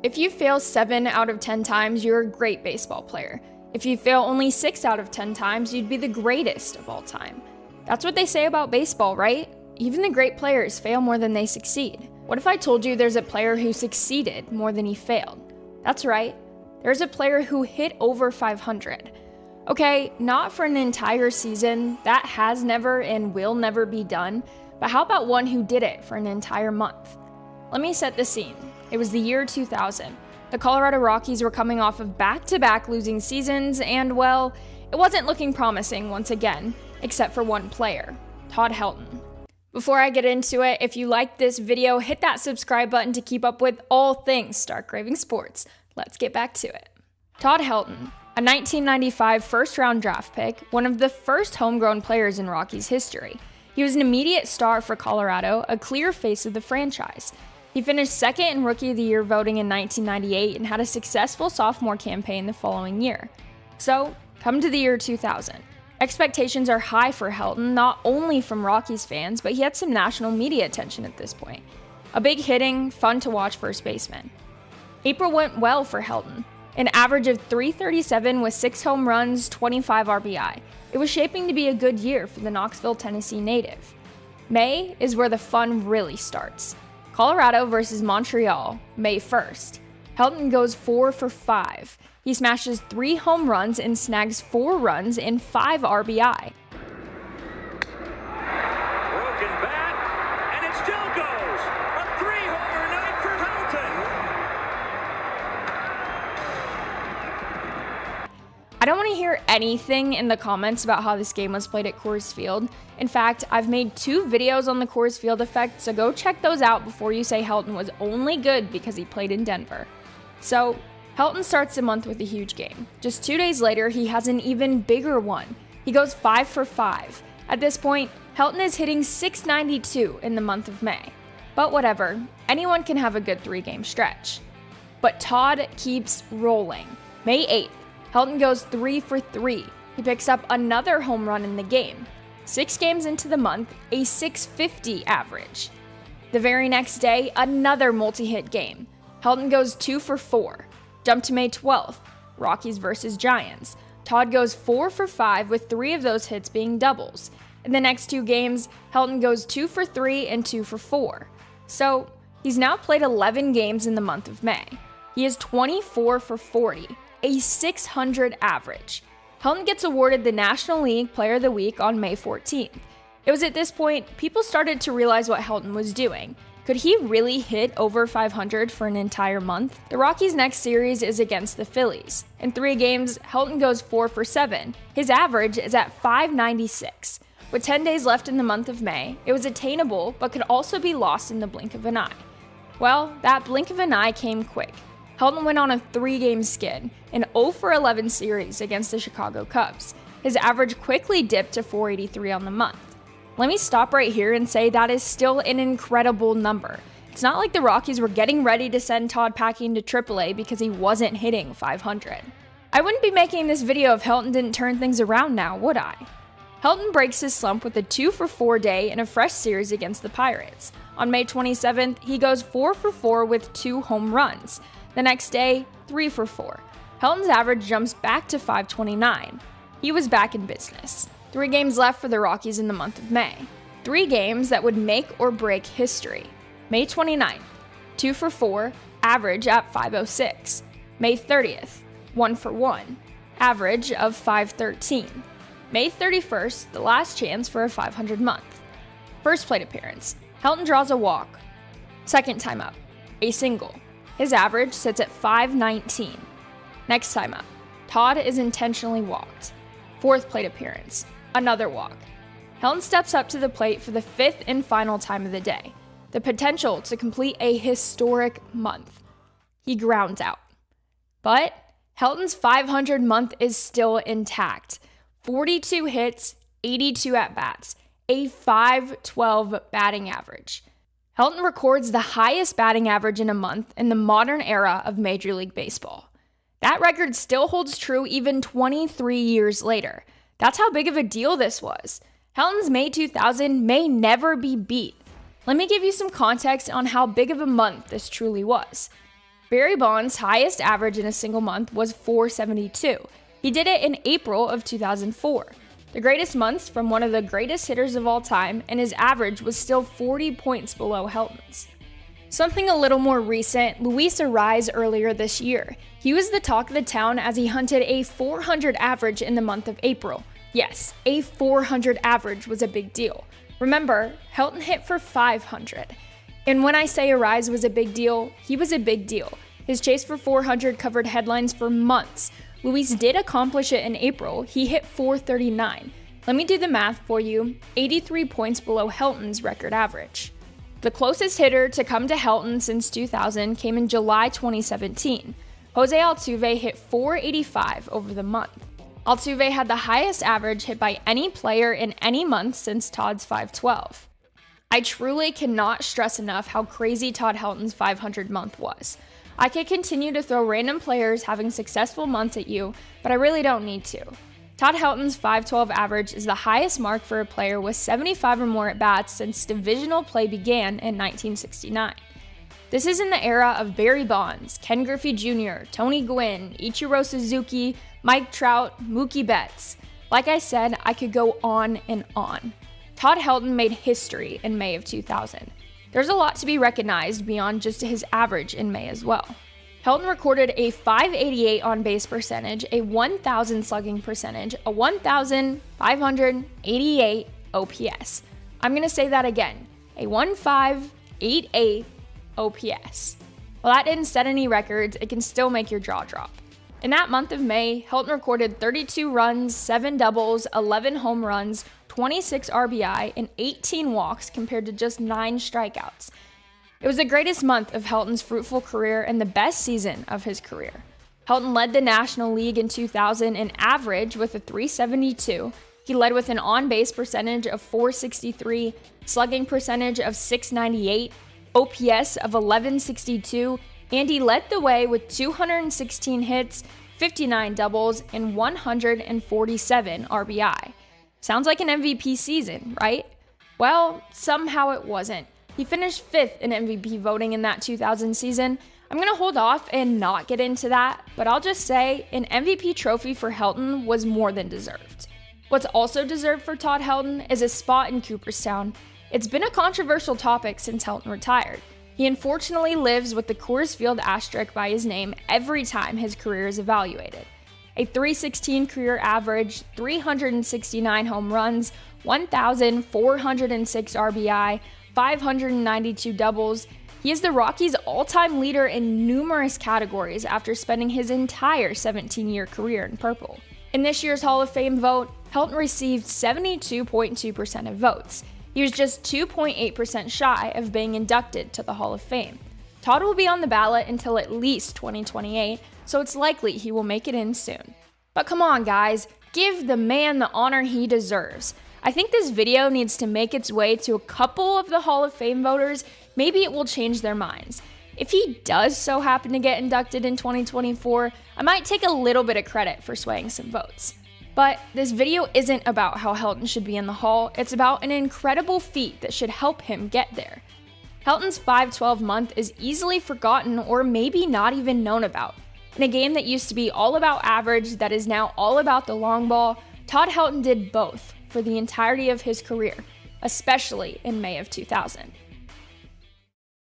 If you fail 7 out of 10 times, you're a great baseball player. If you fail only 6 out of 10 times, you'd be the greatest of all time. That's what they say about baseball, right? Even the great players fail more than they succeed. What if I told you there's a player who succeeded more than he failed? That's right. There's a player who hit over 500. Okay, not for an entire season. That has never and will never be done. But how about one who did it for an entire month? Let me set the scene. It was the year 2000. The Colorado Rockies were coming off of back-to-back losing seasons, and well, it wasn't looking promising once again, except for one player, Todd Helton. Before I get into it, if you liked this video, hit that subscribe button to keep up with all things Stark Raving Sports. Let's get back to it. Todd Helton, a 1995 first-round draft pick, one of the first homegrown players in Rockies history. He was an immediate star for Colorado, a clear face of the franchise. He finished second in Rookie of the Year voting in 1998 and had a successful sophomore campaign the following year. So, come to the year 2000. Expectations are high for Helton, not only from Rockies fans, but he had some national media attention at this point. A big hitting, fun to watch first baseman. April went well for Helton. An average of .337 with 6 home runs, 25 RBI. It was shaping to be a good year for the Knoxville, Tennessee native. May is where the fun really starts. Colorado versus Montreal, May 1st. Helton goes 4 for 5. He smashes 3 home runs and snags 4 runs and 5 RBI. Broken bat, and it still goes. A 3-homer night for Helton. I don't want to hear anything in the comments about how this game was played at Coors Field. In fact, I've made 2 videos on the Coors Field effect, so go check those out before you say Helton was only good because he played in Denver. So, Helton starts the month with a huge game. Just 2 days later, he has an even bigger one. He goes 5 for 5. At this point, Helton is hitting .692 in the month of May. But whatever, anyone can have a good 3-game stretch. But Todd keeps rolling. May 8th, Helton goes 3 for 3. He picks up another home run in the game. 6 games into the month, a .650 average. The very next day, another multi-hit game. Helton goes 2 for 4. Jump to May 12th, Rockies versus Giants. Todd goes 4 for 5 with 3 of those hits being doubles. In the next 2 games, Helton goes 2 for 3 and 2 for 4. So, he's now played 11 games in the month of May. He is 24 for 40, a .600 average. Helton gets awarded the National League Player of the Week on May 14th. It was at this point people started to realize what Helton was doing. Could he really hit over 500 for an entire month? The Rockies' next series is against the Phillies. In 3 games, Helton goes 4 for 7. His average is at .596. With 10 days left in the month of May, it was attainable but could also be lost in the blink of an eye. Well, that blink of an eye came quick. Helton went on a 3-game skid, an 0 for 11 series against the Chicago Cubs. His average quickly dipped to .483 on the month. Let me stop right here and say that is still an incredible number. It's not like the Rockies were getting ready to send Todd packing to AAA because he wasn't hitting 500. I wouldn't be making this video if Helton didn't turn things around now, would I? Helton breaks his slump with a 2 for 4 day in a fresh series against the Pirates. On May 27th, he goes 4 for 4 with 2 home runs. The next day, 3 for 4. Helton's average jumps back to .529. He was back in business. 3 games left for the Rockies in the month of May. 3 games that would make or break history. May 29th, 2 for 4, average at .506. May 30th, 1 for 1, average of .513. May 31st, the last chance for a 500 month. First plate appearance, Helton draws a walk. Second time up, a single. His average sits at .519. Next time up, Todd is intentionally walked. Fourth plate appearance, another walk. Helton steps up to the plate for the 5th and final time of the day. The potential to complete a historic month. He grounds out. But Helton's 500 month is still intact. 42 hits, 82 at-bats, a .512 batting average. Helton records the highest batting average in a month in the modern era of Major League Baseball. That record still holds true even 23 years later. That's how big of a deal this was. Helton's May 2000 may never be beat. Let me give you some context on how big of a month this truly was. Barry Bonds' highest average in a single month was .472. He did it in April of 2004. The greatest months from one of the greatest hitters of all time, and his average was still 40 points below Helton's. Something a little more recent, Luis Arraez earlier this year. He was the talk of the town as he hunted a .400 average in the month of April. Yes, a .400 average was a big deal. Remember, Helton hit for .500. And when I say Arraez was a big deal, he was a big deal. His chase for .400 covered headlines for months. Luis did accomplish it in April. He hit .439. Let me do the math for you. 83 points below Helton's record average. The closest hitter to come to Helton since 2000 came in July 2017. Jose Altuve hit .485 over the month. Altuve had the highest average hit by any player in any month since Todd's .512. I truly cannot stress enough how crazy Todd Helton's .500 month was. I could continue to throw random players having successful months at you, but I really don't need to. Todd Helton's .512 average is the highest mark for a player with 75 or more at-bats since divisional play began in 1969. This is in the era of Barry Bonds, Ken Griffey Jr., Tony Gwynn, Ichiro Suzuki, Mike Trout, Mookie Betts. Like I said, I could go on and on. Todd Helton made history in May of 2000. There's a lot to be recognized beyond just his average in May as well. Helton recorded a .588 on-base percentage, a 1,000 slugging percentage, a 1,588 OPS. I'm going to say that again, a 1,588 OPS. While that didn't set any records, it can still make your jaw drop. In that month of May, Helton recorded 32 runs, 7 doubles, 11 home runs, 26 RBI, and 18 walks compared to just 9 strikeouts. It was the greatest month of Helton's fruitful career and the best season of his career. Helton led the National League in 2000 in average with a .372. He led with an on-base percentage of .463, slugging percentage of .698, OPS of .1162, and he led the way with 216 hits, 59 doubles, and 147 RBI. Sounds like an MVP season, right? Well, somehow it wasn't. He finished 5th in MVP voting in that 2000 season. I'm going to hold off and not get into that, but I'll just say an MVP trophy for Helton was more than deserved. What's also deserved for Todd Helton is a spot in Cooperstown. It's been a controversial topic since Helton retired. He unfortunately lives with the Coors Field asterisk by his name every time his career is evaluated. A .316 career average, 369 home runs, 1,406 RBI, 592 doubles. He is the Rockies' all-time leader in numerous categories after spending his entire 17-year career in purple. In this year's Hall of Fame vote, Helton received 72.2% of votes. He was just 2.8% shy of being inducted to the Hall of Fame. Todd will be on the ballot until at least 2028, so it's likely he will make it in soon. But come on, guys, give the man the honor he deserves. I think this video needs to make its way to a couple of the Hall of Fame voters. Maybe it will change their minds. If he does so happen to get inducted in 2024, I might take a little bit of credit for swaying some votes. But this video isn't about how Helton should be in the Hall, it's about an incredible feat that should help him get there. Helton's .512 month is easily forgotten or maybe not even known about. In a game that used to be all about average that is now all about the long ball, Todd Helton did both for the entirety of his career, especially in May of 2000.